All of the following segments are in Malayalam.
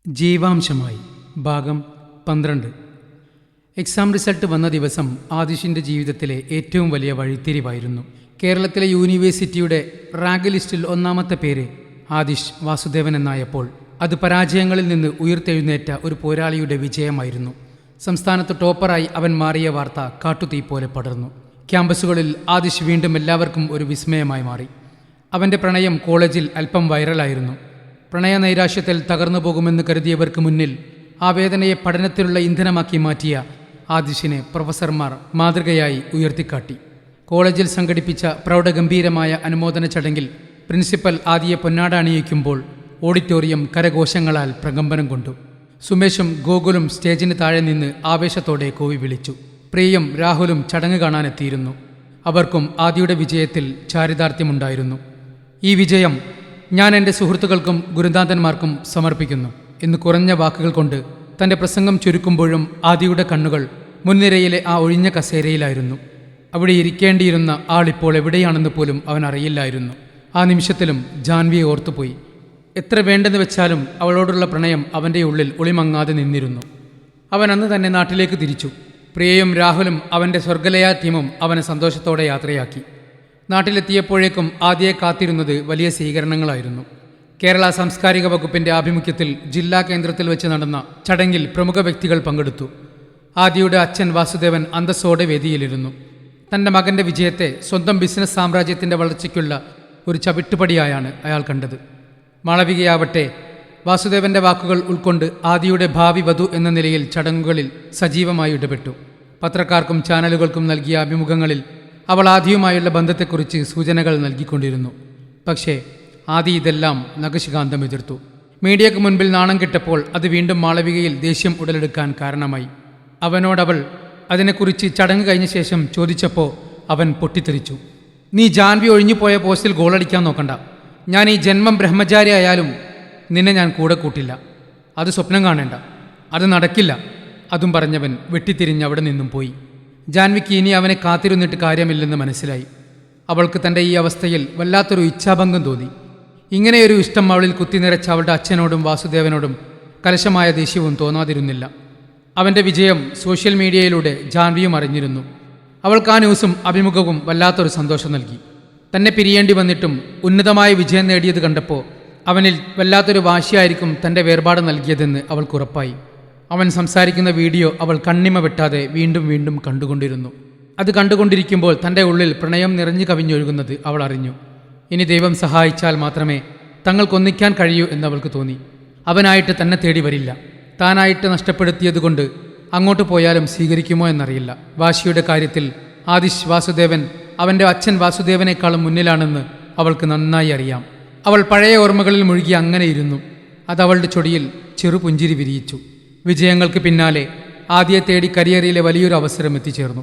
ജീവാംശമായി ഭാഗം 12. എക്സാം റിസൾട്ട് വന്ന ദിവസം ആദിഷിൻ്റെ ജീവിതത്തിലെ ഏറ്റവും വലിയ വഴിത്തിരിവായിരുന്നു. കേരളത്തിലെ യൂണിവേഴ്സിറ്റിയുടെ റാങ്ക് ലിസ്റ്റിൽ ഒന്നാമത്തെ പേര് ആദിഷ് വാസുദേവൻ എന്നായപ്പോൾ അത് പരാജയങ്ങളിൽ നിന്ന് ഉയർത്തെഴുന്നേറ്റ ഒരു പോരാളിയുടെ വിജയമായിരുന്നു. സംസ്ഥാനത്ത് ടോപ്പറായി അവൻ മാറിയ വാർത്ത കാട്ടുതീ പോലെ പടർന്നു. ക്യാമ്പസുകളിൽ ആദിഷ് വീണ്ടും എല്ലാവർക്കും ഒരു വിസ്മയമായി മാറി. അവൻ്റെ പ്രണയം കോളേജിൽ അല്പം വൈറലായിരുന്നു. പ്രണയനൈരാശ്യത്തിൽ തകർന്നു പോകുമെന്ന് കരുതിയവർക്ക് മുന്നിൽ ആ വേദനയെ പഠനത്തിലുള്ള ഇന്ധനമാക്കി മാറ്റിയ ആദിഷിനെ പ്രൊഫസർമാർ മാതൃകയായി ഉയർത്തിക്കാട്ടി. കോളേജിൽ സംഘടിപ്പിച്ച പ്രൗഢഗംഭീരമായ അനുമോദന ചടങ്ങിൽ പ്രിൻസിപ്പൽ ആദിയെ പൊന്നാട അണിയിക്കുമ്പോൾ ഓഡിറ്റോറിയം കരഘോഷങ്ങളാൽ പ്രകമ്പനം കൊണ്ടു. സുമേഷും ഗോകുലും സ്റ്റേജിന് താഴെ നിന്ന് ആവേശത്തോടെ കോവി വിളിച്ചു. പ്രിയയും രാഹുലും ചടങ്ങ് കാണാനെത്തിയിരുന്നു. അവർക്കും ആദിയുടെ വിജയത്തിൽ ചാരിതാർത്ഥ്യമുണ്ടായിരുന്നു. ഈ വിജയം ഞാൻ എൻ്റെ സുഹൃത്തുക്കൾക്കും ഗുരുനാഥന്മാർക്കും സമർപ്പിക്കുന്നു എന്ന് കുറഞ്ഞ വാക്കുകൾ കൊണ്ട് തൻ്റെ പ്രസംഗം ചുരുക്കുമ്പോഴും ആദിയുടെ കണ്ണുകൾ മുൻനിരയിലെ ആ ഒഴിഞ്ഞ കസേരയിലായിരുന്നു. അവിടെ ഇരിക്കേണ്ടിയിരുന്ന ആളിപ്പോൾ എവിടെയാണെന്ന് പോലും അവൻ അറിയില്ലായിരുന്നു. ആ നിമിഷത്തിലും ജാൻവിയെ ഓർത്തുപോയി. എത്ര വേണ്ടെന്ന് വെച്ചാലും അവളോടുള്ള പ്രണയം അവൻ്റെ ഉള്ളിൽ ഒളിമങ്ങാതെ നിന്നിരുന്നു. അവൻ അന്ന് തന്നെ നാട്ടിലേക്ക് തിരിച്ചു. പ്രിയയും രാഹുലും അവൻ്റെ സ്വർഗലയ ടീമും അവനെ സന്തോഷത്തോടെ യാത്രയാക്കി. നാട്ടിലെത്തിയപ്പോഴേക്കും ആദ്യയെ കാത്തിരുന്നത് വലിയ സ്വീകരണങ്ങളായിരുന്നു. കേരള സാംസ്കാരിക വകുപ്പിൻ്റെ ആഭിമുഖ്യത്തിൽ ജില്ലാ കേന്ദ്രത്തിൽ വെച്ച് നടന്ന ചടങ്ങിൽ പ്രമുഖ വ്യക്തികൾ പങ്കെടുത്തു. ആദിയുടെ അച്ഛൻ വാസുദേവൻ അന്തസ്സോടെ വേദിയിലിരുന്നു. തൻ്റെ മകൻ്റെ വിജയത്തെ സ്വന്തം ബിസിനസ് സാമ്രാജ്യത്തിൻ്റെ വളർച്ചയ്ക്കുള്ള ഒരു ചവിട്ടുപടിയായാണ് അയാൾ കണ്ടത്. മാളവികയാവട്ടെ വാസുദേവൻ്റെ വാക്കുകൾ ഉൾക്കൊണ്ട് ആദിയുടെ ഭാവി വധു എന്ന നിലയിൽ ചടങ്ങുകളിൽ സജീവമായി ഇടപെട്ടു. പത്രക്കാർക്കും ചാനലുകൾക്കും നൽകിയ അഭിമുഖങ്ങളിൽ അവൾ ആദിയുമായുള്ള ബന്ധത്തെക്കുറിച്ച് സൂചനകൾ നൽകിക്കൊണ്ടിരുന്നു. പക്ഷേ ആദി ഇതെല്ലാം നഖശികാന്തം എതിർത്തു. മീഡിയയ്ക്ക് മുൻപിൽ നാണം കെട്ടപ്പോൾ അത് വീണ്ടും മാളവികയിൽ ദേഷ്യം ഉടലെടുക്കാൻ കാരണമായി. അവനോടവൾ അതിനെക്കുറിച്ച് ചടങ്ങ് കഴിഞ്ഞ ശേഷം ചോദിച്ചപ്പോൾ അവൻ പൊട്ടിത്തെറിച്ചു. നീ ജാൻവി ഒഴിഞ്ഞുപോയ പോസ്റ്റിൽ ഗോളടിക്കാൻ നോക്കണ്ട. ഞാൻ ഈ ജന്മം ബ്രഹ്മചാരി ആയാലും നിന്നെ ഞാൻ കൂടെ കൂട്ടില്ല. അത് സ്വപ്നം കാണേണ്ട, അത് നടക്കില്ല. അതും പറഞ്ഞവൻ വെട്ടിത്തിരിഞ്ഞ് അവിടെ നിന്നും പോയി. ജാൻവിക്ക് ഇനി അവനെ കാത്തിരുന്നിട്ട് കാര്യമില്ലെന്ന് മനസ്സിലായി. അവൾക്ക് തൻ്റെ ഈ അവസ്ഥയിൽ വല്ലാത്തൊരു ഇച്ഛാഭംഗം തോന്നി. ഇങ്ങനെയൊരു ഇഷ്ടം അവളിൽ കുത്തിനിറച്ച അവളുടെ അച്ഛനോടും വാസുദേവനോടും കലശമായ ദേഷ്യവും തോന്നാതിരുന്നില്ല. അവൻ്റെ വിജയം സോഷ്യൽ മീഡിയയിലൂടെ ജാൻവിയും അറിഞ്ഞിരുന്നു. അവൾക്ക് ആ ന്യൂസും അഭിമുഖവും വല്ലാത്തൊരു സന്തോഷം നൽകി. തന്നെ പിരിയേണ്ടി വന്നിട്ടും ഉന്നതമായ വിജയം നേടിയത് കണ്ടപ്പോൾ അവനിൽ വല്ലാത്തൊരു വാശിയായിരിക്കും തൻ്റെ വേർപാട് നൽകിയതെന്ന് അവൾക്കുറപ്പായി. അവൻ സംസാരിക്കുന്ന വീഡിയോ അവൾ കണ്ണിമ വെട്ടാതെ വീണ്ടും വീണ്ടും കണ്ടുകൊണ്ടിരുന്നു. അത് കണ്ടുകൊണ്ടിരിക്കുമ്പോൾ തൻ്റെ ഉള്ളിൽ പ്രണയം നിറഞ്ഞു കവിഞ്ഞൊഴുകുന്നത് അവൾ അറിഞ്ഞു. ഇനി ദൈവം സഹായിച്ചാൽ മാത്രമേ തങ്ങൾക്കൊന്നിക്കാൻ കഴിയൂ എന്നവൾക്ക് തോന്നി. അവനായിട്ട് തന്നെ തേടി വരില്ല. താനായിട്ട് നഷ്ടപ്പെടുത്തിയതുകൊണ്ട് അങ്ങോട്ട് പോയാലും സ്വീകരിക്കുമോ എന്നറിയില്ല. വാശിയുടെ കാര്യത്തിൽ ആദിഷ് വാസുദേവൻ അവൻ്റെ അച്ഛൻ വാസുദേവനേക്കാളും മുന്നിലാണെന്ന് അവൾക്ക് നന്നായി അറിയാം. അവൾ പഴയ ഓർമ്മകളിൽ മുഴുകി അങ്ങനെ ഇരുന്നു. അതവളുടെ ചൊടിയിൽ ചെറുപുഞ്ചിരി വിരിയിച്ചു. വിജയങ്ങൾക്ക് പിന്നാലെ ആദിയെ തേടി കരിയറിലെ വലിയൊരു അവസരം എത്തിച്ചേർന്നു.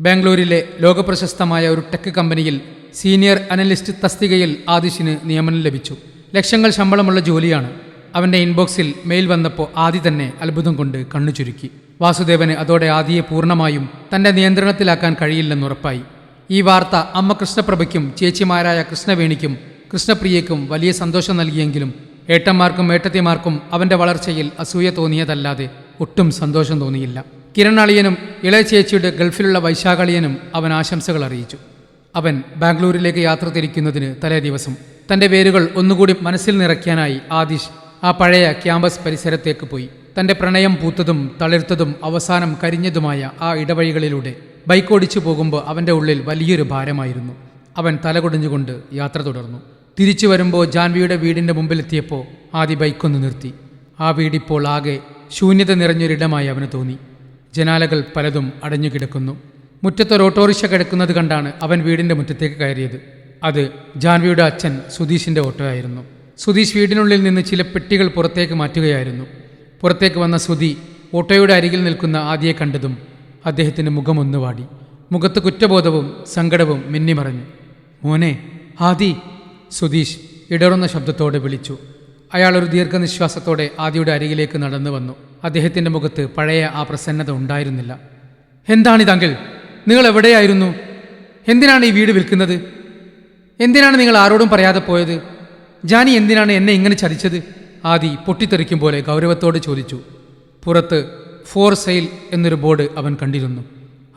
ബാംഗ്ലൂരിലെ ലോകപ്രശസ്തമായ ഒരു ടെക് കമ്പനിയിൽ സീനിയർ അനലിസ്റ്റ് തസ്തികയിൽ ആദിഷിന് നിയമനം ലഭിച്ചു. ലക്ഷങ്ങൾ ശമ്പളമുള്ള ജോലിയാണ്. അവൻ്റെ ഇൻബോക്സിൽ മെയിൽ വന്നപ്പോൾ ആദി തന്നെ അത്ഭുതം കൊണ്ട് കണ്ണു ചുരുക്കി. വാസുദേവന് അതോടെ ആദിയെ പൂർണ്ണമായും തൻ്റെ നിയന്ത്രണത്തിലാക്കാൻ കഴിയില്ലെന്നുറപ്പായി. ഈ വാർത്ത അമ്മ കൃഷ്ണപ്രഭയ്ക്കും ചേച്ചിമാരായ കൃഷ്ണവേണിക്കും കൃഷ്ണപ്രിയയ്ക്കും വലിയ സന്തോഷം നൽകിയെങ്കിലും ഏട്ടന്മാർക്കും ഏട്ടത്തിമാർക്കും അവൻ്റെ വളർച്ചയിൽ അസൂയ തോന്നിയതല്ലാതെ ഒട്ടും സന്തോഷം തോന്നിയില്ല. കിരൺ അളിയനും ഇളയ ചേച്ചിയുടെ ഗൾഫിലുള്ള വൈശാഖളിയനും അവൻ ആശംസകൾ അറിയിച്ചു. അവൻ ബാംഗ്ലൂരിലേക്ക് യാത്ര തിരിക്കുന്നതിന് തലേ ദിവസം തൻ്റെ വേരുകൾ ഒന്നുകൂടി മനസ്സിൽ നിറയ്ക്കാനായി ആദിഷ് ആ പഴയ ക്യാമ്പസ് പരിസരത്തേക്ക് പോയി. തൻ്റെ പ്രണയം പൂത്തതും തളിർത്തതും അവസാനം കരിഞ്ഞതുമായ ആ ഇടവഴികളിലൂടെ ബൈക്കോടിച്ചു പോകുമ്പോൾ അവൻ്റെ ഉള്ളിൽ വലിയൊരു ഭാരമായിരുന്നു. അവൻ തലകൊടിഞ്ഞുകൊണ്ട് യാത്ര തുടർന്നു. തിരിച്ചു വരുമ്പോൾ ജാൻവിയുടെ വീടിൻ്റെ മുമ്പിലെത്തിയപ്പോൾ ആദി ബൈക്കൊന്ന് നിർത്തി. ആ വീടിപ്പോൾ ആകെ ശൂന്യത നിറഞ്ഞൊരിടമായി അവന് തോന്നി. ജനാലകൾ പലതും അടഞ്ഞു കിടക്കുന്നു. മുറ്റത്തൊരു ഓട്ടോറിക്ഷ കിടക്കുന്നത് കണ്ടാണ് അവൻ വീടിൻ്റെ മുറ്റത്തേക്ക് കയറിയത്. അത് ജാൻവിയുടെ അച്ഛൻ സുധീഷിൻ്റെ ഓട്ടോ ആയിരുന്നു. സുധീഷ് വീടിനുള്ളിൽ നിന്ന് ചില പെട്ടികൾ പുറത്തേക്ക് മാറ്റുകയായിരുന്നു. പുറത്തേക്ക് വന്ന സുധി ഓട്ടോയുടെ അരികിൽ നിൽക്കുന്ന ആദിയെ കണ്ടതും അദ്ദേഹത്തിൻ്റെ മുഖമൊന്നു വാടി. മുഖത്ത് കുറ്റബോധവും സങ്കടവും മിന്നിമറഞ്ഞു. മോനെ ആദി, സുധീഷ് ഇടറുന്ന ശബ്ദത്തോടെ വിളിച്ചു. അയാൾ ഒരു ദീർഘനിശ്വാസത്തോടെ ആദിയുടെ അരികിലേക്ക് നടന്നു വന്നു. അദ്ദേഹത്തിൻ്റെ മുഖത്ത് പഴയ ആ പ്രസന്നത ഉണ്ടായിരുന്നില്ല. എന്താണിതങ്കിൾ? നിങ്ങൾ എവിടെയായിരുന്നു? എന്തിനാണ് ഈ വീട് വിൽക്കുന്നത്? എന്തിനാണ് നിങ്ങൾ ആരോടും പറയാതെ പോയത്? ജാനി എന്തിനാണ് എന്നെ ഇങ്ങനെ ചതിച്ചത്? ആദി പൊട്ടിത്തെറിക്കും പോലെ ഗൗരവത്തോട് ചോദിച്ചു. പുറത്ത് ഫോർ സെയിൽ എന്നൊരു ബോർഡ് അവൻ കണ്ടിരുന്നു.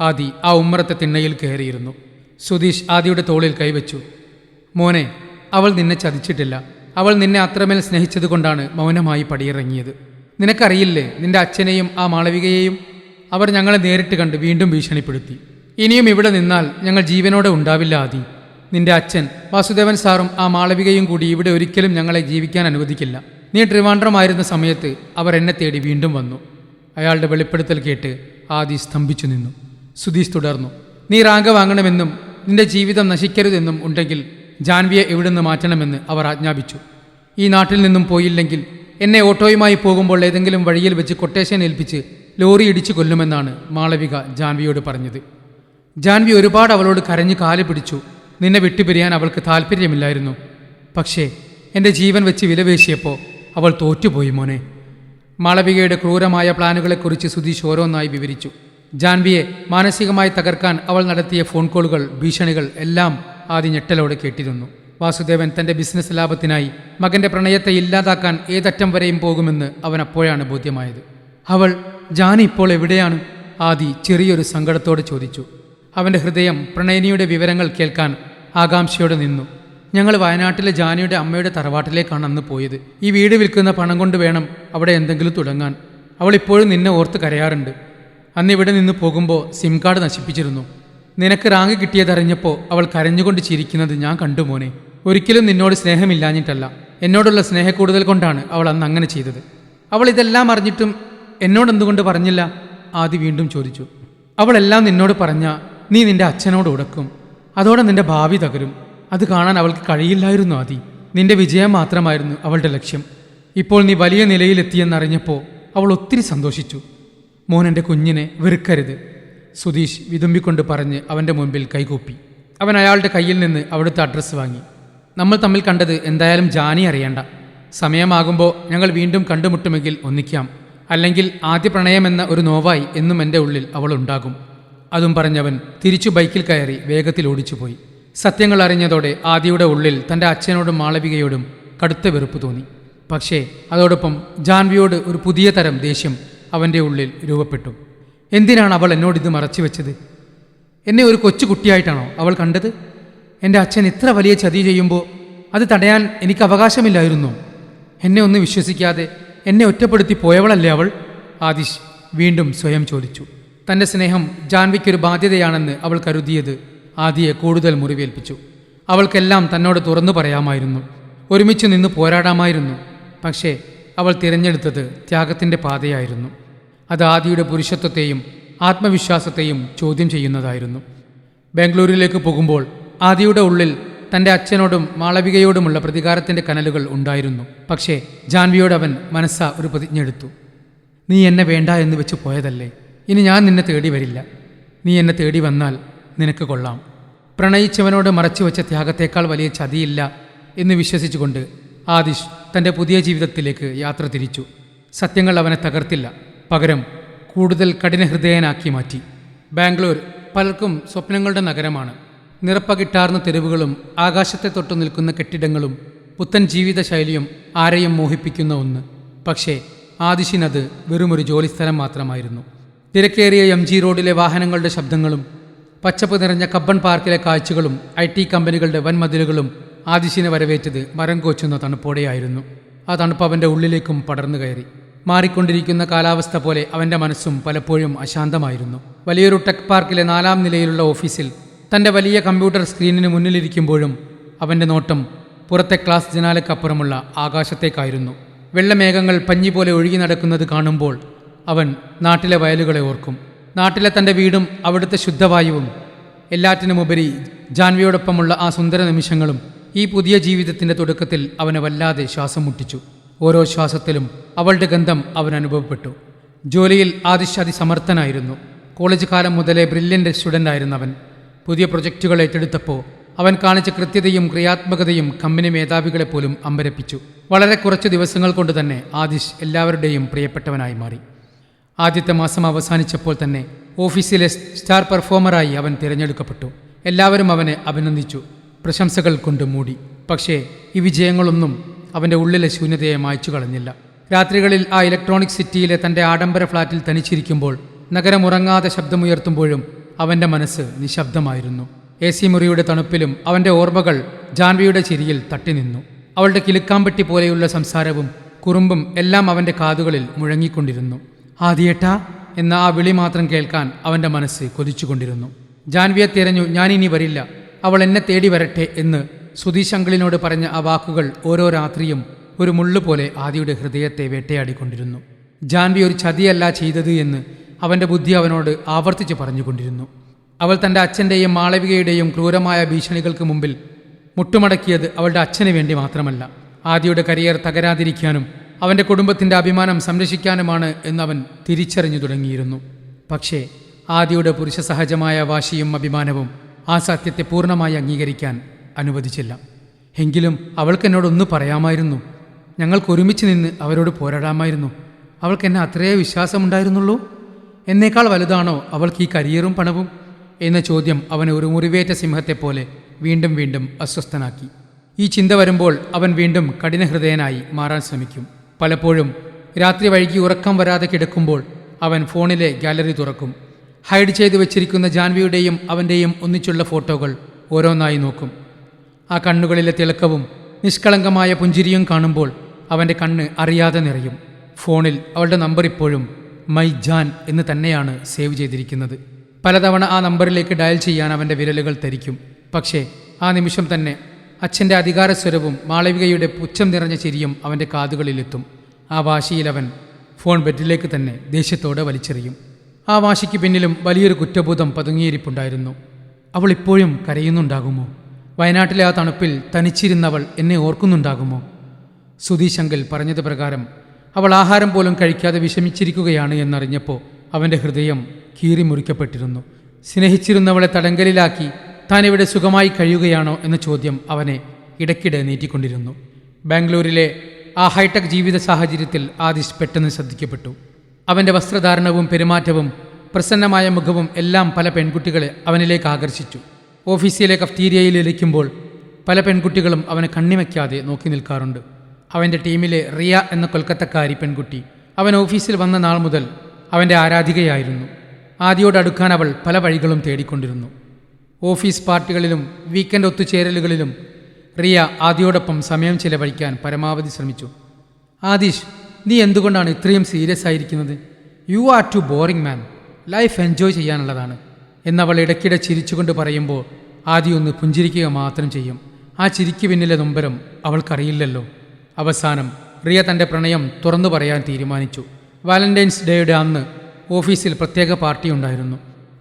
ആദി ആ ഉമ്മറത്തെ തിണ്ണയിൽ കയറിയിരുന്നു. സുധീഷ് ആദിയുടെ തോളിൽ കൈവച്ചു. മോനെ, അവൾ നിന്നെ ചതിച്ചിട്ടില്ല. അവൾ നിന്നെ അത്രമേൽ സ്നേഹിച്ചതുകൊണ്ടാണ് മൗനമായി പടിയിറങ്ങിയത്. നിനക്കറിയില്ലേ നിന്റെ അച്ഛനെയും ആ മാളവികയെയും? അവർ ഞങ്ങളെ നേരിട്ട് കണ്ട് വീണ്ടും ഭീഷണിപ്പെടുത്തി. ഇനിയും ഇവിടെ നിന്നാൽ ഞങ്ങൾ ജീവനോടെ ഉണ്ടാവില്ല ആദി. നിന്റെ അച്ഛൻ വാസുദേവൻ സാറും ആ മാളവികയും കൂടി ഇവിടെ ഒരിക്കലും ഞങ്ങളെ ജീവിക്കാൻ അനുവദിക്കില്ല. നീ ട്രിവാൻഡ്രമായിരുന്ന സമയത്ത് അവർ എന്നെ തേടി വീണ്ടും വന്നു. അയാളുടെ വെളിപ്പെടുത്തൽ കേട്ട് ആദി സ്തംഭിച്ചു നിന്നു. സുധീഷ് തുടർന്നു. നീ റാങ്ക് വാങ്ങണമെന്നും നിന്റെ ജീവിതം നശിക്കരുതെന്നും ഉണ്ടെങ്കിൽ ജാൻവിയെ ഇവിടുന്ന് മാറ്റണമെന്ന് അവർ ആജ്ഞാപിച്ചു. ഈ നാട്ടിൽ നിന്നും പോയില്ലെങ്കിൽ എന്നെ ഓട്ടോയുമായി പോകുമ്പോൾ ഏതെങ്കിലും വഴിയിൽ വെച്ച് കൊട്ടേഷൻ ഏൽപ്പിച്ച് ലോറി ഇടിച്ചു കൊല്ലുമെന്നാണ് മാളവിക ജാൻവിയോട് പറഞ്ഞത്. ജാൻവി ഒരുപാട് അവളോട് കരഞ്ഞു കാല് പിടിച്ചു. നിന്നെ വിട്ടുപിരിയാൻ അവൾക്ക് താല്പര്യമില്ലായിരുന്നു. പക്ഷേ എൻ്റെ ജീവൻ വെച്ച് വിലവേശിയപ്പോൾ അവൾ തോറ്റുപോയി മോനെ. മാളവികയുടെ ക്രൂരമായ പ്ലാനുകളെക്കുറിച്ച് സുധീഷ് ഓരോന്നായി വിവരിച്ചു. ജാൻവിയെ മാനസികമായി തകർക്കാൻ അവൾ നടത്തിയ ഫോൺ കോളുകൾ, ഭീഷണികൾ എല്ലാം ആദ്യ ഞെട്ടലോടെ കേട്ടിരുന്നു. വാസുദേവൻ തൻ്റെ ബിസിനസ് ലാഭത്തിനായി മകൻ്റെ പ്രണയത്തെ ഇല്ലാതാക്കാൻ ഏതറ്റം വരെയും പോകുമെന്ന് അവൻ അപ്പോഴാണ് ബോധ്യമായത്. അവൾ ജാനി ഇപ്പോൾ എവിടെയാണ്? ആദി ചെറിയൊരു സങ്കടത്തോടെ ചോദിച്ചു. അവൻ്റെ ഹൃദയം പ്രണയിനിയുടെ വിവരങ്ങൾ കേൾക്കാൻ ആകാംക്ഷയോടെ നിന്നു. ഞങ്ങൾ വയനാട്ടിലെ ജാനിയുടെ അമ്മയുടെ തറവാട്ടിലേക്കാണ് അന്ന് പോയത്. ഈ വീട് വിൽക്കുന്ന പണം കൊണ്ട് വേണം അവിടെ എന്തെങ്കിലും തുടങ്ങാൻ. അവൾ ഇപ്പോഴും നിന്നെ ഓർത്ത് കരയാറുണ്ട്. അന്ന് ഇവിടെ നിന്ന് പോകുമ്പോൾ സിം കാർഡ് നശിപ്പിച്ചിരുന്നു. നിനക്ക് റാങ്ക് കിട്ടിയതറിഞ്ഞപ്പോൾ അവൾ കരഞ്ഞുകൊണ്ട് ചിരിക്കുന്നത് ഞാൻ കണ്ടു മോനെ. ഒരിക്കലും നിന്നോട് സ്നേഹമില്ലാഞ്ഞിട്ടല്ല, എന്നോടുള്ള സ്നേഹക്കൂടുതൽ കൊണ്ടാണ് അവൾ അന്ന് അങ്ങനെ ചെയ്തത്. അവൾ ഇതെല്ലാം അറിഞ്ഞിട്ടും എന്നോടെന്തുകൊണ്ട് പറഞ്ഞില്ല? ആദി വീണ്ടും ചോദിച്ചു. അവളെല്ലാം നിന്നോട് പറഞ്ഞ നീ നിന്റെ അച്ഛനോട് ഉടക്കും. അതോടെ നിന്റെ ഭാവി തകരും. അത് കാണാൻ അവൾക്ക് കഴിയില്ലായിരുന്നു ആദി. നിന്റെ വിജയം മാത്രമായിരുന്നു അവളുടെ ലക്ഷ്യം. ഇപ്പോൾ നീ വലിയ നിലയിലെത്തിയെന്നറിഞ്ഞപ്പോൾ അവൾ ഒത്തിരി സന്തോഷിച്ചു. മോൻ എൻ്റെ കുഞ്ഞിനെ വെറുക്കരുത്, സുധീഷ് വിതുമ്പിക്കൊണ്ട് പറഞ്ഞ് അവൻ്റെ മുൻപിൽ കൈകൂപ്പി. അവൻ അയാളുടെ കയ്യിൽ നിന്ന് അവിടുത്തെ അഡ്രസ്സ് വാങ്ങി. നമ്മൾ തമ്മിൽ കണ്ടത് എന്തായാലും ജാനി അറിയണ്ട. സമയമാകുമ്പോൾ ഞങ്ങൾ വീണ്ടും കണ്ടുമുട്ടുമെങ്കിൽ ഒന്നിക്കാം. അല്ലെങ്കിൽ ആദ്യ പ്രണയമെന്ന ഒരു നോവായി എന്നും എൻ്റെ ഉള്ളിൽ അവൾ ഉണ്ടാകും. അതും പറഞ്ഞവൻ തിരിച്ചു ബൈക്കിൽ കയറി വേഗത്തിൽ ഓടിച്ചുപോയി. സത്യങ്ങൾ അറിഞ്ഞതോടെ ആദിയുടെ ഉള്ളിൽ തൻ്റെ അച്ഛനോടും മാളവികയോടും കടുത്ത വെറുപ്പ് തോന്നി. പക്ഷേ അതോടൊപ്പം ജാൻവിയോട് ഒരു പുതിയ തരം ദേഷ്യം അവൻ്റെ ഉള്ളിൽ രൂപപ്പെട്ടു. എന്തിനാണ് അവൾ എന്നോടിത് മറച്ചു വെച്ചത്? എന്നെ ഒരു കൊച്ചുകുട്ടിയായിട്ടാണോ അവൾ കണ്ടത്? എൻ്റെ അച്ഛൻ ഇത്ര വലിയ ചതി ചെയ്യുമ്പോൾ അത് തടയാൻ എനിക്ക് അവകാശമില്ലായിരുന്നോ? എന്നെ ഒന്ന് വിശ്വസിക്കാതെ എന്നെ ഒറ്റപ്പെടുത്തി പോയവളല്ലേ അവൾ? ആദിഷ് വീണ്ടും സ്വയം ചോദിച്ചു. തൻ്റെ സ്നേഹം ജാൻവിക്കൊരു ബാധ്യതയാണെന്ന് അവൾ കരുതിയത് ആദിയെ കൂടുതൽ മുറിവേൽപ്പിച്ചു. അവൾക്കെല്ലാം തന്നോട് തുറന്നു പറയാമായിരുന്നു, ഒരുമിച്ച് നിന്ന് പോരാടാമായിരുന്നു. പക്ഷേ അവൾ തിരഞ്ഞെടുത്തത് ത്യാഗത്തിൻ്റെ പാതയായിരുന്നു. അത് ആദിയുടെ പുരുഷത്വത്തെയും ആത്മവിശ്വാസത്തെയും ചോദ്യം ചെയ്യുന്നതായിരുന്നു. ബാംഗ്ലൂരിലേക്ക് പോകുമ്പോൾ ആദിയുടെ ഉള്ളിൽ തൻ്റെ അച്ഛനോടും മാളവികയോടുമുള്ള പ്രതികാരത്തിൻ്റെ കനലുകൾ ഉണ്ടായിരുന്നു. പക്ഷേ ജാൻവിയോട് അവൻ മനസ്സാ ഒരു പ്രതിജ്ഞയെടുത്തു. നീ എന്നെ വേണ്ട എന്ന് വെച്ച് പോയതല്ലേ, ഇനി ഞാൻ നിന്നെ തേടി വരില്ല. നീ എന്നെ തേടി വന്നാൽ നിനക്ക് കൊള്ളാം. പ്രണയിച്ചവനോട് മറച്ചുവെച്ച ത്യാഗത്തേക്കാൾ വലിയ ചതിയില്ല എന്ന് വിശ്വസിച്ചുകൊണ്ട് ആദിഷ് തൻ്റെ പുതിയ ജീവിതത്തിലേക്ക് യാത്ര തിരിച്ചു. സത്യങ്ങൾ അവനെ തകർത്തില്ല, പകരം കൂടുതൽ കഠിനഹൃദയനാക്കി മാറ്റി. ബാംഗ്ലൂർ പലർക്കും സ്വപ്നങ്ങളുടെ നഗരമാണ്. നിറപ്പകിട്ടാർന്ന തെരുവുകളും ആകാശത്തെ തൊട്ടു നിൽക്കുന്ന കെട്ടിടങ്ങളും പുത്തൻ ജീവിതശൈലിയും ആരെയും മോഹിപ്പിക്കുന്ന ഒന്ന്. പക്ഷേ ആദിഷിനത് വെറുമൊരു ജോലിസ്ഥലം മാത്രമായിരുന്നു. തിരക്കേറിയ MG റോഡിലെ വാഹനങ്ങളുടെ ശബ്ദങ്ങളും പച്ചപ്പ് നിറഞ്ഞ കബ്ബൺ പാർക്കിലെ കാഴ്ചകളും IT കമ്പനികളുടെ വൻമതിലുകളും ആദിഷിനെ വരവേറ്റത് മരം കോച്ചുന്ന തണുപ്പോടെയായിരുന്നു. ആ തണുപ്പ് അവൻ്റെ ഉള്ളിലേക്കും പടർന്നു കയറി. മാറിക്കൊണ്ടിരിക്കുന്ന കാലാവസ്ഥ പോലെ അവൻ്റെ മനസ്സും പലപ്പോഴും അശാന്തമായിരുന്നു. വലിയൊരു ടെക് പാർക്കിലെ 4ാം നിലയിലുള്ള ഓഫീസിൽ തൻ്റെ വലിയ കമ്പ്യൂട്ടർ സ്ക്രീനിന് മുന്നിലിരിക്കുമ്പോഴും അവൻ്റെ നോട്ടം പുറത്തെ ക്ലാസ് ജനാലക്കപ്പുറമുള്ള ആകാശത്തേക്കായിരുന്നു. വെള്ളമേഘങ്ങൾ പഞ്ഞി പോലെ ഒഴുകി നടക്കുന്നത് കാണുമ്പോൾ അവൻ നാട്ടിലെ വയലുകളെ ഓർക്കും. നാട്ടിലെ തൻ്റെ വീടും അവിടുത്തെ ശുദ്ധവായുവും, എല്ലാറ്റിനുമുപരി ജാൻവിയോടൊപ്പമുള്ള ആ സുന്ദര നിമിഷങ്ങളും ഈ പുതിയ ജീവിതത്തിൻ്റെ തുടക്കത്തിൽ അവനെ വല്ലാതെ ശ്വാസം മുട്ടിച്ചു. ഓരോ ശ്വാസത്തിലും അവളുടെ ഗന്ധം അവൻ അനുഭവപ്പെട്ടു. ജോലിയിൽ ആദിഷ് അതിസമർത്ഥനായിരുന്നു. കോളേജ് കാലം മുതലേ ബ്രില്യൻ്റ് സ്റ്റുഡൻ്റ് ആയിരുന്നു അവൻ. പുതിയ പ്രൊജക്റ്റുകൾ ഏറ്റെടുത്തപ്പോൾ അവൻ കാണിച്ച കൃത്യതയും ക്രിയാത്മകതയും കമ്പനി മേധാവികളെ പോലും അമ്പരപ്പിച്ചു. വളരെ കുറച്ച് ദിവസങ്ങൾ കൊണ്ട് തന്നെ ആദിഷ് എല്ലാവരുടെയും പ്രിയപ്പെട്ടവനായി മാറി. ആദ്യത്തെ മാസം അവസാനിച്ചപ്പോൾ തന്നെ ഓഫീസിലെ സ്റ്റാർ പെർഫോമറായി അവൻ തിരഞ്ഞെടുക്കപ്പെട്ടു. എല്ലാവരും അവനെ അഭിനന്ദിച്ചു, പ്രശംസകൾ കൊണ്ട് മൂടി. പക്ഷേ ഈ വിജയങ്ങളൊന്നും അവൻ്റെ ഉള്ളിലെ ശൂന്യതയെ മായ്ച്ചു കളഞ്ഞില്ല. രാത്രികളിൽ ആ ഇലക്ട്രോണിക് സിറ്റിയിലെ തൻ്റെ ആഡംബര ഫ്ലാറ്റിൽ തനിച്ചിരിക്കുമ്പോൾ നഗരമുറങ്ങാതെ ശബ്ദമുയർത്തുമ്പോഴും അവൻ്റെ മനസ്സ് നിശബ്ദമായിരുന്നു. AC മുറിയുടെ തണുപ്പിലും അവൻ്റെ ഓർമ്മകൾ ജാൻവിയുടെ ചിരിയിൽ തട്ടി നിന്നു. അവളുടെ കിലുക്കാമ്പെട്ടി പോലെയുള്ള സംസാരവും കുറുമ്പും എല്ലാം അവൻ്റെ കാതുകളിൽ മുഴങ്ങിക്കൊണ്ടിരുന്നു. ആദിയേട്ടാ എന്ന ആ വിളി മാത്രം കേൾക്കാൻ അവൻ്റെ മനസ്സ് കൊതിച്ചുകൊണ്ടിരുന്നു. ജാൻവിയെ തിരഞ്ഞു ഞാനിനി വരില്ല, അവൾ എന്നെ തേടി വരട്ടെ എന്ന് സുധീഷ് അങ്കിളിനോട് പറഞ്ഞ ആ വാക്കുകൾ ഓരോ രാത്രിയും ഒരു മുള്ളുപോലെ ആദിയുടെ ഹൃദയത്തെ വേട്ടയാടിക്കൊണ്ടിരുന്നു. ജാൻവി ഒരു ചതിയല്ല ചെയ്തത് എന്ന് അവൻ്റെ ബുദ്ധി അവനോട് ആവർത്തിച്ച് പറഞ്ഞുകൊണ്ടിരുന്നു. അവൾ തൻ്റെ അച്ഛൻ്റെയും മാളവികയുടെയും ക്രൂരമായ ഭീഷണികൾക്ക് മുമ്പിൽ മുട്ടുമടക്കിയത് അവളുടെ അച്ഛന് വേണ്ടി മാത്രമല്ല, ആദിയുടെ കരിയർ തകരാതിരിക്കാനും അവൻ്റെ കുടുംബത്തിൻ്റെ അഭിമാനം സംരക്ഷിക്കാനുമാണ് എന്നവൻ തിരിച്ചറിഞ്ഞു തുടങ്ങിയിരുന്നു. പക്ഷേ ആദിയുടെ പുരുഷ സഹജമായ വാശിയും അഭിമാനവും ആ സത്യത്തെ പൂർണ്ണമായി അംഗീകരിക്കാൻ അനുവദിച്ചില്ല. എങ്കിലും അവൾക്ക് എന്നോടൊന്ന് പറയാമായിരുന്നു, ഞങ്ങൾക്കൊരുമിച്ച് നിന്ന് അവരോട് പോരാടാമായിരുന്നു. അവൾക്ക് എന്നെ അത്രയേ വിശ്വാസമുണ്ടായിരുന്നുള്ളൂ. എന്നേക്കാൾ വലുതാണോ അവൾക്ക് ഈ കരിയറും പണവും എന്ന ചോദ്യം അവനെ ഒരു മുറിവേറ്റ സിംഹത്തെപ്പോലെ വീണ്ടും വീണ്ടും അസ്വസ്ഥനാക്കി. ഈ ചിന്ത വരുമ്പോൾ അവൻ വീണ്ടും കഠിനഹൃദയനായി മാറാൻ ശ്രമിക്കും. പലപ്പോഴും രാത്രി വൈകി ഉറക്കം വരാതെ കിടക്കുമ്പോൾ അവൻ ഫോണിലെ ഗാലറി തുറക്കും. ഹൈഡ് ചെയ്തു വെച്ചിരിക്കുന്ന ജാൻവിയുടെയും അവൻ്റെയും ഒന്നിച്ചുള്ള ഫോട്ടോകൾ ഓരോന്നായി നോക്കും. ആ കണ്ണുകളിലെ തിളക്കവും നിഷ്കളങ്കമായ പുഞ്ചിരിയും കാണുമ്പോൾ അവൻ്റെ കണ്ണ് അറിയാതെ നിറയും. ഫോണിൽ അവളുടെ നമ്പർ ഇപ്പോഴും മൈ ജാൻ എന്ന് തന്നെയാണ് സേവ് ചെയ്തിരിക്കുന്നത്. പലതവണ ആ നമ്പറിലേക്ക് ഡയൽ ചെയ്യാൻ അവൻ്റെ വിരലുകൾ ധരിക്കും. പക്ഷേ ആ നിമിഷം തന്നെ അച്ഛൻ്റെ അധികാരസ്വരവും മാളവികയുടെ പുച്ഛം നിറഞ്ഞ ചിരിയും അവൻ്റെ കാതുകളിലെത്തും. ആ വാശിയിൽ അവൻ ഫോൺ ബെഡിലേക്ക് തന്നെ ദേഷ്യത്തോടെ വലിച്ചെറിയും. ആ വാശിക്ക് പിന്നിലും വലിയൊരു കുറ്റബോധം പതുങ്ങിയിരിപ്പുണ്ടായിരുന്നു. അവൾ ഇപ്പോഴും കരയുന്നുണ്ടാകുമോ? വയനാട്ടിലെ ആ തണുപ്പിൽ തനിച്ചിരുന്നവൾ എന്നെ ഓർക്കുന്നുണ്ടാകുമോ? സുധീഷ് അങ്കിൾ പറഞ്ഞത് പ്രകാരം അവൾ ആഹാരം പോലും കഴിക്കാതെ വിഷമിച്ചിരിക്കുകയാണ് എന്നറിഞ്ഞപ്പോൾ അവൻ്റെ ഹൃദയം കീറിമുറിക്കപ്പെട്ടിരുന്നു. സ്നേഹിച്ചിരുന്നവളെ തടങ്കലിലാക്കി താൻ ഇവിടെ സുഖമായി കഴിയുകയാണോ എന്ന ചോദ്യം അവനെ ഇടയ്ക്കിടെ നീട്ടിക്കൊണ്ടിരുന്നു. ബാംഗ്ലൂരിലെ ആ ഹൈടെക് ജീവിത സാഹചര്യത്തിൽ ആദിഷ് പെട്ടെന്ന് ശ്രദ്ധിക്കപ്പെട്ടു. അവൻ്റെ വസ്ത്രധാരണവും പെരുമാറ്റവും പ്രസന്നമായ മുഖവും എല്ലാം പല പെൺകുട്ടികളെ അവനിലേക്ക് ആകർഷിച്ചു. ഓഫീസിലെ കഫ്റ്റീരിയയിൽ ഇരിക്കുമ്പോൾ പല പെൺകുട്ടികളും അവനെ കണ്ണിമയ്ക്കാതെ നോക്കി നിൽക്കാറുണ്ട്. അവൻ്റെ ടീമിലെ റിയ എന്ന കൊൽക്കത്തക്കാരി പെൺകുട്ടി അവൻ ഓഫീസിൽ വന്ന നാൾ മുതൽ അവൻ്റെ ആരാധികയായിരുന്നു. ആദിയോട് അടുക്കാൻ അവൾ പല വഴികളും തേടിക്കൊണ്ടിരുന്നു. ഓഫീസ് പാർട്ടികളിലും വീക്കെൻഡ് ഒത്തുചേരലുകളിലും റിയ ആദിയോടൊപ്പം സമയം ചിലവഴിക്കാൻ പരമാവധി ശ്രമിച്ചു. ആദിഷ്, നീ എന്തുകൊണ്ടാണ് ഇത്രയും സീരിയസ് ആയിരിക്കുന്നത്? You are too boring man. Life enjoy ചെയ്യാനുള്ളതാണ് എന്നവൾ ഇടയ്ക്കിടെ ചിരിച്ചുകൊണ്ട് പറയുമ്പോൾ ആദി ഒന്ന് പുഞ്ചിരിക്കുക മാത്രം ചെയ്യും. ആ ചിരിക്ക് പിന്നിലെ നൊമ്പരം അവൾക്കറിയില്ലല്ലോ. അവസാനം റിയ തൻ്റെ പ്രണയം തുറന്നു പറയാൻ തീരുമാനിച്ചു. വാലന്റൈൻസ് ഡേയുടെ അന്ന് ഓഫീസിൽ പ്രത്യേക പാർട്ടി ഉണ്ടായിരുന്നു.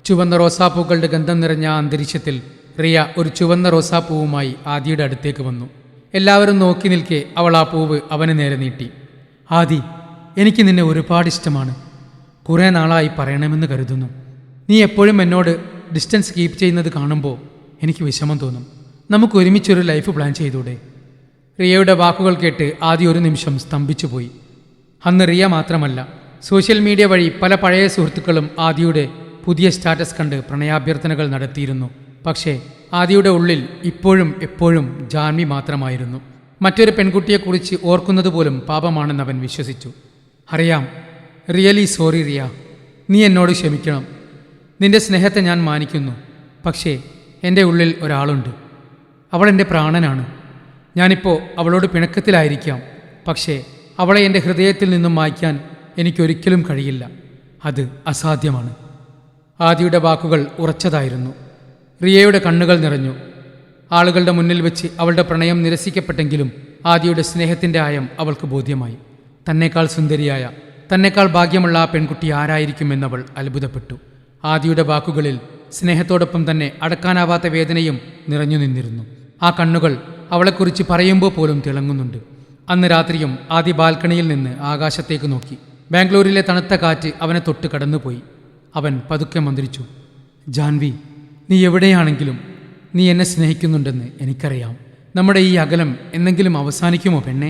ചുവന്ന റോസാപ്പൂക്കളുടെ ഗന്ധം നിറഞ്ഞ ആ അന്തരീക്ഷത്തിൽ റിയ ഒരു ചുവന്ന റോസാപ്പൂവുമായി ആദിയുടെ അടുത്തേക്ക് വന്നു. എല്ലാവരും നോക്കി നിൽക്കെ അവൾ ആ പൂവ് അവന് നേരെ നീട്ടി. ആദി, എനിക്ക് നിന്നെ ഒരുപാട് ഇഷ്ടമാണ്. കുറേ നാളായി പറയണമെന്ന് കരുതുന്നു. നീ എപ്പോഴും എന്നോട് ഡിസ്റ്റൻസ് കീപ്പ് ചെയ്യുന്നത് കാണുമ്പോൾ എനിക്ക് വിഷമം തോന്നും. നമുക്ക് ഒരുമിച്ചൊരു ലൈഫ് പ്ലാൻ ചെയ്തൂടെ? റിയയുടെ വാക്കുകൾ കേട്ട് ആദി ഒരു നിമിഷം സ്തംഭിച്ചുപോയി. അന്ന് റിയ മാത്രമല്ല, സോഷ്യൽ മീഡിയ വഴി പല പഴയ സുഹൃത്തുക്കളും ആദിയുടെ പുതിയ സ്റ്റാറ്റസ് കണ്ട് പ്രണയാഭ്യർത്ഥനകൾ നടത്തിയിരുന്നു. പക്ഷേ ആദിയുടെ ഉള്ളിൽ ഇപ്പോഴും എപ്പോഴും ജാൻവി മാത്രമായിരുന്നു. മറ്റൊരു പെൺകുട്ടിയെക്കുറിച്ച് ഓർക്കുന്നത് പോലും പാപമാണെന്നവൻ വിശ്വസിച്ചു. അറിയാം, റിയലി സോറി റിയ. നീ എന്നോട് ക്ഷമിക്കണം. നിന്റെ സ്നേഹത്തെ ഞാൻ മാനിക്കുന്നു. പക്ഷേ എൻ്റെ ഉള്ളിൽ ഒരാളുണ്ട്. അവൾ എൻ്റെ പ്രാണനാണ്. ഞാനിപ്പോൾ അവളോട് പിണക്കത്തിലായിരിക്കാം. പക്ഷേ അവളെ എൻ്റെ ഹൃദയത്തിൽ നിന്നും മായ്ക്കാൻ എനിക്കൊരിക്കലും കഴിയില്ല. അത് അസാധ്യമാണ്. ആദിയുടെ വാക്കുകൾ ഉറച്ചതായിരുന്നു. റിയയുടെ കണ്ണുകൾ നിറഞ്ഞു. ആളുകളുടെ മുന്നിൽ വെച്ച് അവളുടെ പ്രണയം നിരസിക്കപ്പെട്ടെങ്കിലും ആദിയുടെ സ്നേഹത്തിൻ്റെ ആയം അവൾക്ക് ബോധ്യമായി. തന്നേക്കാൾ സുന്ദരിയായ, തന്നേക്കാൾ ഭാഗ്യമുള്ള ആ പെൺകുട്ടി ആരായിരിക്കുമെന്നവൾ അത്ഭുതപ്പെട്ടു. ആദിയുടെ വാക്കുകളിൽ സ്നേഹത്തോടൊപ്പം തന്നെ അടക്കാനാവാത്ത വേദനയും നിറഞ്ഞു നിന്നിരുന്നു. ആ കണ്ണുകൾ അവളെക്കുറിച്ച് പറയുമ്പോൾ പോലും തിളങ്ങുന്നുണ്ട്. അന്ന് രാത്രിയും ആദി ബാൽക്കണിയിൽ നിന്ന് ആകാശത്തേക്ക് നോക്കി. ബാംഗ്ലൂരിലെ തണുത്ത കാറ്റ് അവനെ തൊട്ട് കടന്നുപോയി. അവൻ പതുക്കെ മന്ത്രിച്ചു, ജാൻവി, നീ എവിടെയാണെങ്കിലും നീ എന്നെ സ്നേഹിക്കുന്നുണ്ടെന്ന് എനിക്കറിയാം. നമ്മുടെ ഈ അകലം എന്നെങ്കിലും അവസാനിക്കുമോ പെണ്ണെ?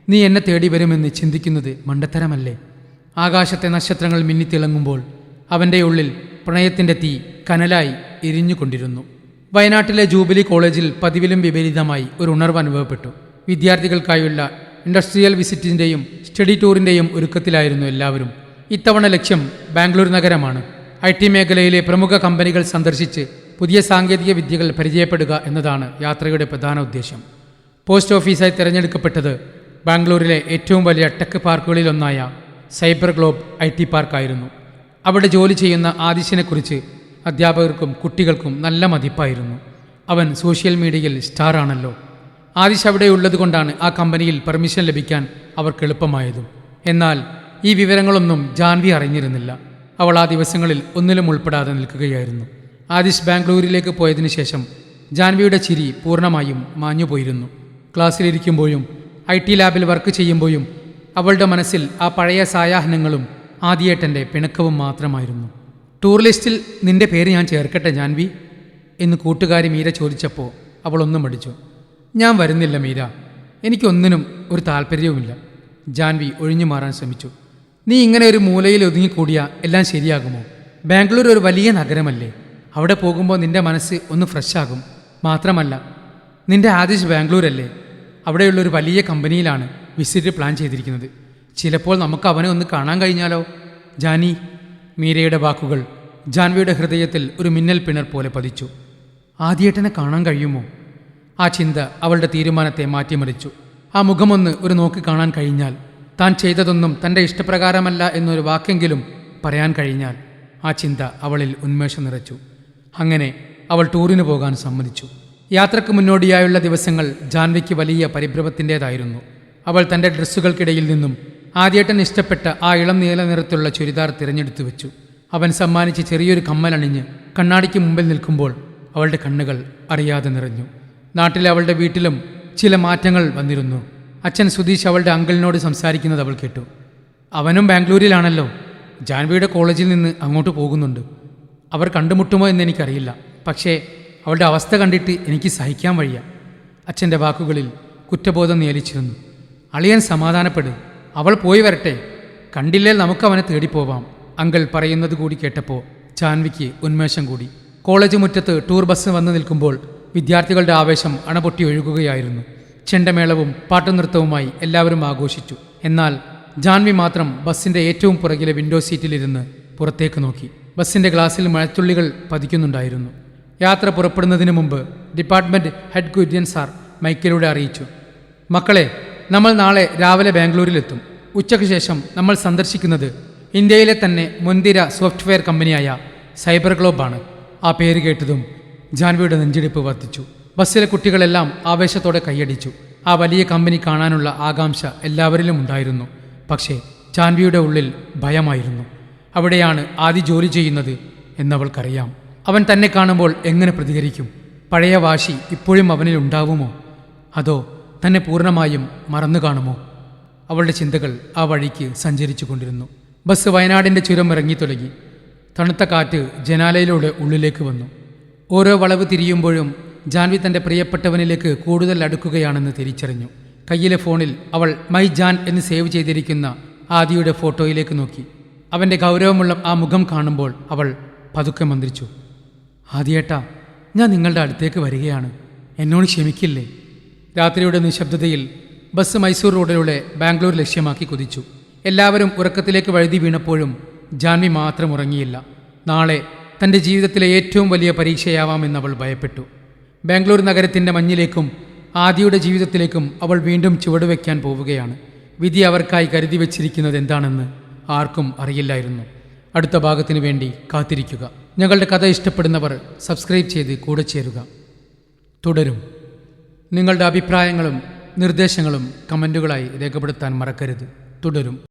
നീ എന്നെ തേടി വരുമെന്ന് ചിന്തിക്കുന്നത് മണ്ടത്തരമല്ലേ? ആകാശത്തെ നക്ഷത്രങ്ങൾ മിന്നിത്തിളങ്ങുമ്പോൾ അവൻ്റെ ഉള്ളിൽ പ്രണയത്തിൻ്റെ തീ കനലായി എരിഞ്ഞുകൊണ്ടിരുന്നു. വയനാട്ടിലെ ജൂബിലി കോളേജിൽ പതിവിലും വിപരീതമായി ഒരു ഉണർവ് അനുഭവപ്പെട്ടു. വിദ്യാർത്ഥികൾക്കായുള്ള ഇൻഡസ്ട്രിയൽ വിസിറ്റിൻ്റെയും സ്റ്റഡി ടൂറിൻ്റെയും ഒരുക്കത്തിലായിരുന്നു എല്ലാവരും. ഇത്തവണ ലക്ഷ്യം ബാംഗ്ലൂർ നഗരമാണ്. IT മേഖലയിലെ പ്രമുഖ കമ്പനികൾ സന്ദർശിച്ച് പുതിയ സാങ്കേതിക വിദ്യകൾ പരിചയപ്പെടുക എന്നതാണ് യാത്രയുടെ പ്രധാന ഉദ്ദേശം. പോസ്റ്റ് ഓഫീസായി തിരഞ്ഞെടുക്കപ്പെട്ടത് ബാംഗ്ലൂരിലെ ഏറ്റവും വലിയ ടെക് പാർക്കുകളിലൊന്നായ സൈബർ ഗ്ലോബ് IT പാർക്കായിരുന്നു. അവിടെ ജോലി ചെയ്യുന്ന ആദിശിനെക്കുറിച്ച് അധ്യാപകർക്കും കുട്ടികൾക്കും നല്ല മതിപ്പായിരുന്നു. അവൻ സോഷ്യൽ മീഡിയയിൽ സ്റ്റാർ ആണല്ലോ. ആദിശ് അവിടെ ഉള്ളതുകൊണ്ടാണ് ആ കമ്പനിയിൽ പെർമിഷൻ ലഭിക്കാൻ അവർക്ക് എളുപ്പമായതും. എന്നാൽ ഈ വിവരങ്ങളൊന്നും ജാൻവി അറിഞ്ഞിരുന്നില്ല. അവൾ ആ ദിവസങ്ങളിൽ ഒന്നിലും ഉൾപ്പെടാതെ നിൽക്കുകയായിരുന്നു. ആദിശ് ബാംഗ്ലൂരിലേക്ക് പോയതിനു ശേഷം ജാൻവിയുടെ ചിരി പൂർണ്ണമായും മാഞ്ഞുപോയിരുന്നു. ക്ലാസ്സിലിരിക്കുമ്പോഴും IT ലാബിൽ വർക്ക് ചെയ്യുമ്പോഴും അവളുടെ മനസ്സിൽ ആ പഴയ സായാഹ്നങ്ങളും ആദിയേട്ടൻ്റെ പിണക്കവും മാത്രമായിരുന്നു. ടൂർ ലിസ്റ്റിൽ നിന്റെ പേര് ഞാൻ ചേർക്കട്ടെ ജാൻവി എന്ന് കൂട്ടുകാരി മീര ചോദിച്ചപ്പോൾ അവളൊന്നും മടിച്ചു. ഞാൻ വരുന്നില്ല മീര, എനിക്കൊന്നിനും ഒരു താല്പര്യവുമില്ല. ജാൻവി ഒഴിഞ്ഞു മാറാൻ ശ്രമിച്ചു. നീ ഇങ്ങനെ ഒരു മൂലയിൽ ഒതുങ്ങിക്കൂടിയാൽ എല്ലാം ശരിയാകുമോ? ബാംഗ്ലൂർ ഒരു വലിയ നഗരമല്ലേ? അവിടെ പോകുമ്പോൾ നിന്റെ മനസ്സ് ഒന്ന് ഫ്രഷ് ആകും. മാത്രമല്ല നിന്റെ ആദിശ് ബാംഗ്ലൂരല്ലേ? അവിടെയുള്ളൊരു വലിയ കമ്പനിയിലാണ് വിസിറ്റ് പ്ലാൻ ചെയ്തിരിക്കുന്നത്. ചിലപ്പോൾ നമുക്ക് അവനെ ഒന്ന് കാണാൻ കഴിഞ്ഞാലോ ജാനി? മീരയുടെ വാക്കുകൾ ജാൻവിയുടെ ഹൃദയത്തിൽ ഒരു മിന്നൽ പിണർ പോലെ പതിച്ചു. ആദിയേട്ടനെ കാണാൻ കഴിയുമോ? ആ ചിന്ത അവളുടെ തീരുമാനത്തെ മാറ്റിമറിച്ചു. ആ മുഖമൊന്ന് ഒരു നോക്കി കാണാൻ കഴിഞ്ഞാൽ, താൻ ചെയ്തതൊന്നും തൻ്റെ ഇഷ്ടപ്രകാരമല്ല എന്നൊരു വാക്കെങ്കിലും പറയാൻ കഴിഞ്ഞാൽ, ആ ചിന്ത അവളിൽ ഉന്മേഷം നിറച്ചു. അങ്ങനെ അവൾ ടൂറിന് പോകാൻ സമ്മതിച്ചു. യാത്രയ്ക്ക് മുന്നോടിയായുള്ള ദിവസങ്ങൾ ജാൻവിക്ക് വലിയ പരിഭ്രമത്തിൻ്റേതായിരുന്നു. അവൾ തൻ്റെ ഡ്രസ്സുകൾക്കിടയിൽ നിന്നും ആദ്യേട്ടൻ ഇഷ്ടപ്പെട്ട ആ ഇളം നീല നിറത്തുള്ള ചുരിദാർ തിരഞ്ഞെടുത്തു വെച്ചു. അവൻ സമ്മാനിച്ച് ചെറിയൊരു കമ്മലണിഞ്ഞ് കണ്ണാടിക്ക് മുമ്പിൽ നിൽക്കുമ്പോൾ അവളുടെ കണ്ണുകൾ അറിയാതെ നിറഞ്ഞു. നാട്ടിലെ അവളുടെ വീട്ടിലും ചില മാറ്റങ്ങൾ വന്നിരുന്നു. അച്ഛൻ സുധീഷ് അവളുടെ അങ്കിളിനോട് സംസാരിക്കുന്നത് അവൾ കേട്ടു. അവനും ബാംഗ്ലൂരിലാണല്ലോ. ജാൻവിയുടെ കോളേജിൽ നിന്ന് അങ്ങോട്ട് പോകുന്നുണ്ട്. അവർ കണ്ടുമുട്ടുമോ എന്ന് എനിക്കറിയില്ല. പക്ഷേ അവളുടെ അവസ്ഥ കണ്ടിട്ട് എനിക്ക് സഹിക്കാൻ വയ്യ. അച്ഛൻ്റെ വാക്കുകളിൽ കുറ്റബോധം നിയലിച്ചിരുന്നു. അളിയൻ സമാധാനപ്പെടും, അവൾ പോയി വരട്ടെ, കണ്ടില്ലേ നമുക്കവനെ തേടിപ്പോവാം. അങ്കിൾ പറയുന്നത് കൂടി കേട്ടപ്പോൾ ജാൻവിക്ക് ഉന്മേഷം കൂടി. കോളേജ് മുറ്റത്ത് ടൂർ ബസ് വന്നു നിൽക്കുമ്പോൾ വിദ്യാർത്ഥികളുടെ ആവേശം അണപൊട്ടി ഒഴുകുകയായിരുന്നു. ചെണ്ടമേളവും പാട്ടുനൃത്തവുമായി എല്ലാവരും ആഘോഷിച്ചു. എന്നാൽ ജാൻവി മാത്രം ബസ്സിൻ്റെ ഏറ്റവും പുറകിലെ വിൻഡോ സീറ്റിലിരുന്ന് പുറത്തേക്ക് നോക്കി. ബസ്സിൻ്റെ ഗ്ലാസ്സിൽ മഴത്തുള്ളികൾ പതിക്കുന്നുണ്ടായിരുന്നു. യാത്ര പുറപ്പെടുന്നതിന് മുമ്പ് ഡിപ്പാർട്ട്മെൻറ്റ് ഹെഡ് കുര്യൻ സാർ മൈക്കിലൂടെ അറിയിച്ചു. മക്കളെ, നമ്മൾ നാളെ രാവിലെ ബാംഗ്ലൂരിലെത്തും. ഉച്ചയ്ക്ക് ശേഷം നമ്മൾ സന്ദർശിക്കുന്നത് ഇന്ത്യയിലെ തന്നെ മുൻതിര സോഫ്റ്റ്വെയർ കമ്പനിയായ സൈബർ ഗ്ലോബാണ്. ആ പേര് കേട്ടതും ജാൻവിയുടെ നെഞ്ചിടിപ്പ് വർദ്ധിച്ചു. ബസ്സിലെ കുട്ടികളെല്ലാം ആവേശത്തോടെ കൈയടിച്ചു. ആ വലിയ കമ്പനി കാണാനുള്ള ആകാംക്ഷ എല്ലാവരിലും ഉണ്ടായിരുന്നു. പക്ഷേ ജാൻവിയുടെ ഉള്ളിൽ ഭയമായിരുന്നു. അവിടെയാണ് ആദി ജോലി ചെയ്യുന്നത് എന്നവൾക്കറിയാം. അവൻ തന്നെ കാണുമ്പോൾ എങ്ങനെ പ്രതികരിക്കും? പഴയ വാശി ഇപ്പോഴും അവനിൽ ഉണ്ടാവുമോ? അതോ തന്നെ പൂർണ്ണമായും മറന്നു കാണുമോ? അവളുടെ ചിന്തകൾ ആ വഴിക്ക് സഞ്ചരിച്ചു കൊണ്ടിരുന്നു. ബസ് വയനാടിൻ്റെ ചുരം ഇറങ്ങി തുടങ്ങി. തണുത്ത കാറ്റ് ജനാലയിലൂടെ ഉള്ളിലേക്ക് വന്നു. ഓരോ വളവ് തിരിയുമ്പോഴും ജാൻവി തൻ്റെ പ്രിയപ്പെട്ടവനിലേക്ക് കൂടുതൽ അടുക്കുകയാണെന്ന് തിരിച്ചറിഞ്ഞു. കയ്യിലെ ഫോണിൽ അവൾ മൈ ജാൻ എന്ന് സേവ് ചെയ്തിരിക്കുന്ന ആദിയുടെ ഫോട്ടോയിലേക്ക് നോക്കി. അവൻ്റെ ഗൗരവമുള്ള ആ മുഖം കാണുമ്പോൾ അവൾ പതുക്കെ മന്ത്രിച്ചു. ആദിയേട്ടാ, ഞാൻ നിങ്ങളുടെ അടുത്തേക്ക് വരികയാണ്, എന്നോട് ക്ഷമിക്കില്ലേ? രാത്രിയുടെ നിശബ്ദതയിൽ ബസ് മൈസൂർ റോഡിലൂടെ ബാംഗ്ലൂർ ലക്ഷ്യമാക്കി കുതിച്ചു. എല്ലാവരും ഉറക്കത്തിലേക്ക് വഴുതി വീണപ്പോഴും ജാൻവി മാത്രം ഉറങ്ങിയില്ല. നാളെ തൻ്റെ ജീവിതത്തിലെ ഏറ്റവും വലിയ പരീക്ഷയാവാമെന്ന് അവൾ ഭയപ്പെട്ടു. ബാംഗ്ലൂർ നഗരത്തിൻ്റെ മഞ്ഞിലേക്കും ആദിയുടെ ജീവിതത്തിലേക്കും അവൾ വീണ്ടും ചുവടുവെക്കാൻ പോവുകയാണ്. വിധി അവർക്കായി കരുതി വച്ചിരിക്കുന്നത് എന്താണെന്ന് ആർക്കും അറിയില്ലായിരുന്നു. അടുത്ത ഭാഗത്തിനു വേണ്ടി കാത്തിരിക്കുക. ഞങ്ങളുടെ കഥ ഇഷ്ടപ്പെടുന്നവർ സബ്സ്ക്രൈബ് ചെയ്ത് കൂടെ ചേരുക. തുടരും. നിങ്ങളുടെ അഭിപ്രായങ്ങളും നിർദ്ദേശങ്ങളും കമൻറ്റുകളായി രേഖപ്പെടുത്താൻ മറക്കരുത്. തുടരും.